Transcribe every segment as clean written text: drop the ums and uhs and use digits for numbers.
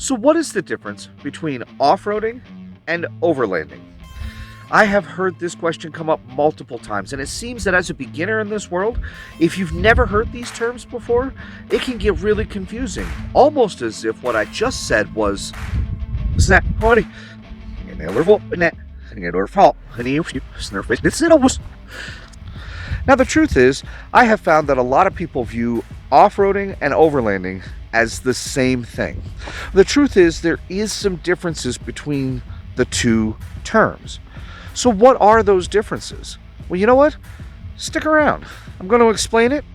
So what is the difference between off-roading and overlanding? I have heard this question come up multiple times, and it seems that as a beginner in this world, if you've never heard these terms before, it can get really confusing, almost as if what I just said was Now, the truth is, I have found that a lot of people view off-roading and overlanding as the same thing. The truth is, there is some differences between the two terms. So what are those differences? Well, you know what? Stick around. I'm going to explain it,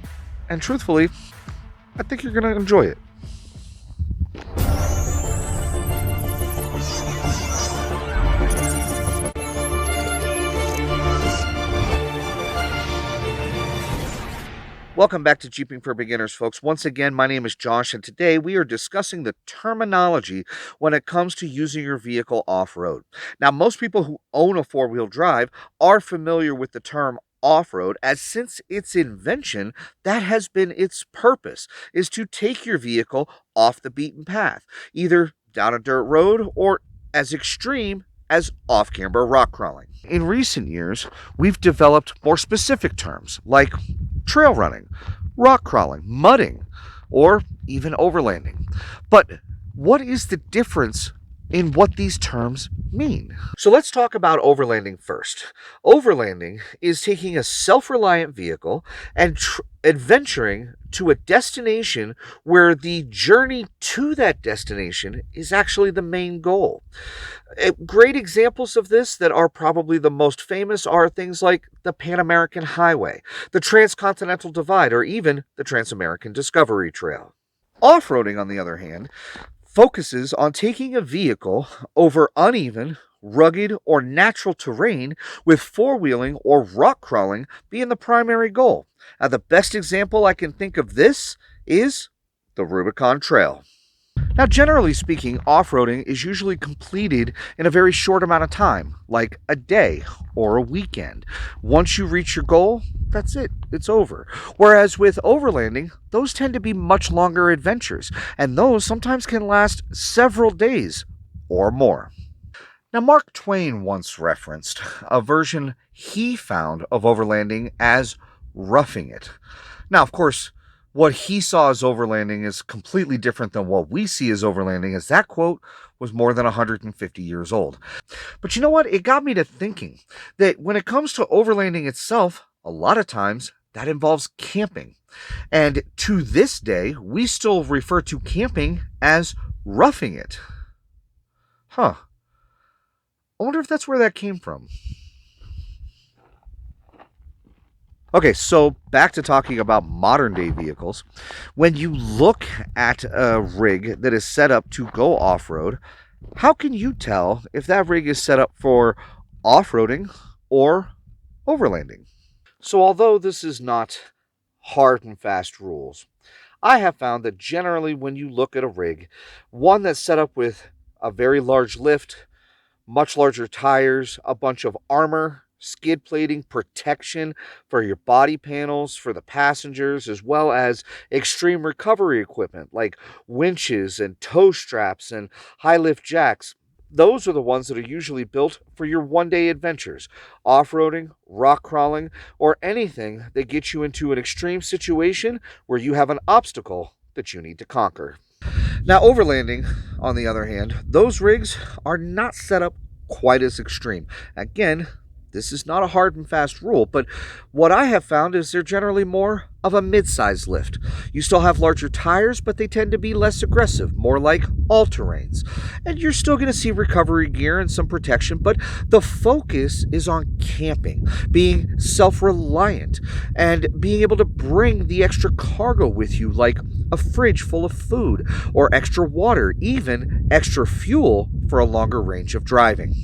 and truthfully, I think you're going to enjoy it. Welcome back to Jeeping for Beginners, folks. Once again, my name is Josh, and today we are discussing the terminology when it comes to using your vehicle off-road. Now, most people who own a four-wheel drive are familiar with the term off-road, as since its invention, that has been its purpose, is to take your vehicle off the beaten path, either down a dirt road or as extreme as off-camber rock crawling. In recent years, we've developed more specific terms like trail running, rock crawling, mudding, or even overlanding. But what is the difference in what these terms mean? So let's talk about overlanding first. Overlanding is taking a self-reliant vehicle and adventuring to a destination where the journey to that destination is actually the main goal. Great examples of this that are probably the most famous are things like the Pan American Highway, the Transcontinental Divide, or even the Trans-American Discovery Trail. Off-roading, on the other hand, focuses on taking a vehicle over uneven, rugged, or natural terrain, with four-wheeling or rock crawling being the primary goal. Now, the best example I can think of this is the Rubicon Trail. Now, generally speaking, off-roading is usually completed in a very short amount of time, like a day or a weekend. Once you reach your goal, that's it. It's over. Whereas with overlanding, those tend to be much longer adventures, and those sometimes can last several days or more. Now, Mark Twain once referenced a version he found of overlanding as roughing it. Now, of course, what he saw as overlanding is completely different than what we see as overlanding, as that quote was more than 150 years old. But you know what? It got me to thinking that when it comes to overlanding itself, a lot of times that involves camping. And to this day, we still refer to camping as roughing it. I wonder if that's where that came from. Okay, so back to talking about modern day vehicles. When you look at a rig that is set up to go off-road, how can you tell if that rig is set up for off-roading or overlanding? So although this is not hard and fast rules, I have found that generally when you look at a rig, one that's set up with a very large lift, much larger tires, a bunch of armor, skid plating, protection for your body panels, for the passengers, as well as extreme recovery equipment like winches and tow straps and high lift jacks. Those are the ones that are usually built for your one-day adventures, off-roading, rock crawling, or anything that gets you into an extreme situation where you have an obstacle that you need to conquer. Now, overlanding, on the other hand, those rigs are not set up quite as extreme. Again, this is not a hard and fast rule, but what I have found is they're generally more of a mid-size lift. You still have larger tires, but they tend to be less aggressive, more like all-terrains. And you're still going to see recovery gear and some protection, but the focus is on camping, being self-reliant, and being able to bring the extra cargo with you, like a fridge full of food, or extra water, even extra fuel for a longer range of driving.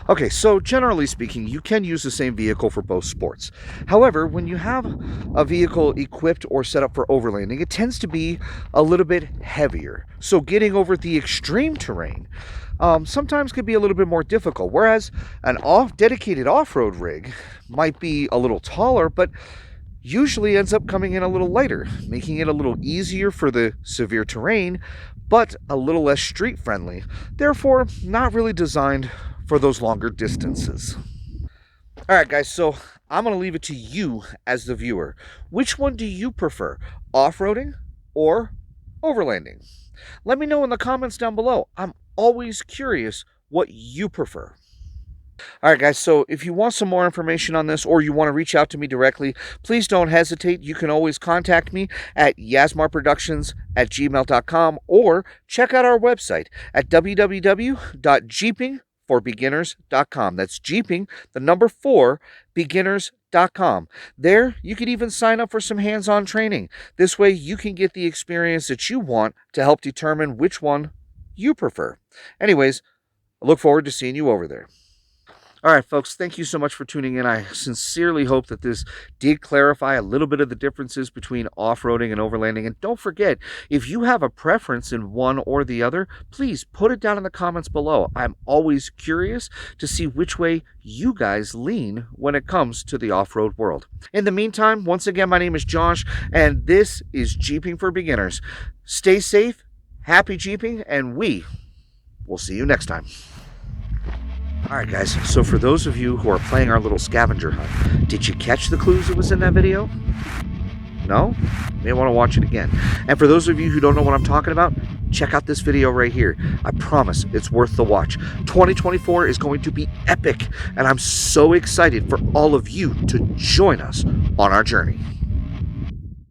Okay, so generally speaking, you can use the same vehicle for both sports. However, when you have a vehicle equipped or set up for overlanding, it tends to be a little bit heavier. So getting over the extreme terrain sometimes can be a little bit more difficult, whereas an dedicated off-road rig might be a little taller, but usually ends up coming in a little lighter, making it a little easier for the severe terrain, but a little less street friendly, therefore not really designed for those longer distances. All right, guys, so I'm going to leave it to you as the viewer. Which one do you prefer, off-roading or overlanding? Let me know in the comments down below. I'm always curious what you prefer. All right, guys, so if you want some more information on this or you want to reach out to me directly, please don't hesitate. You can always contact me at YASMARProductions@gmail.com or check out our website at www.jeepingforbeginners.com. That's Jeeping, the number 4, beginners.com. There, you can even sign up for some hands-on training. This way, you can get the experience that you want to help determine which one you prefer. Anyways, I look forward to seeing you over there. All right, folks, thank you so much for tuning in. I sincerely hope that this did clarify a little bit of the differences between off-roading and overlanding. And don't forget, if you have a preference in one or the other, please put it down in the comments below. I'm always curious to see which way you guys lean when it comes to the off-road world. In the meantime, once again, my name is Josh, and this is Jeeping for Beginners. Stay safe, happy Jeeping, and we will see you next time. All right, guys, so for those of you who are playing our little scavenger hunt, did you catch the clues that was in that video? No? You may want to watch it again. And for those of you who don't know what I'm talking about, check out this video right here. I promise it's worth the watch. 2024 is going to be epic, and I'm so excited for all of you to join us on our journey.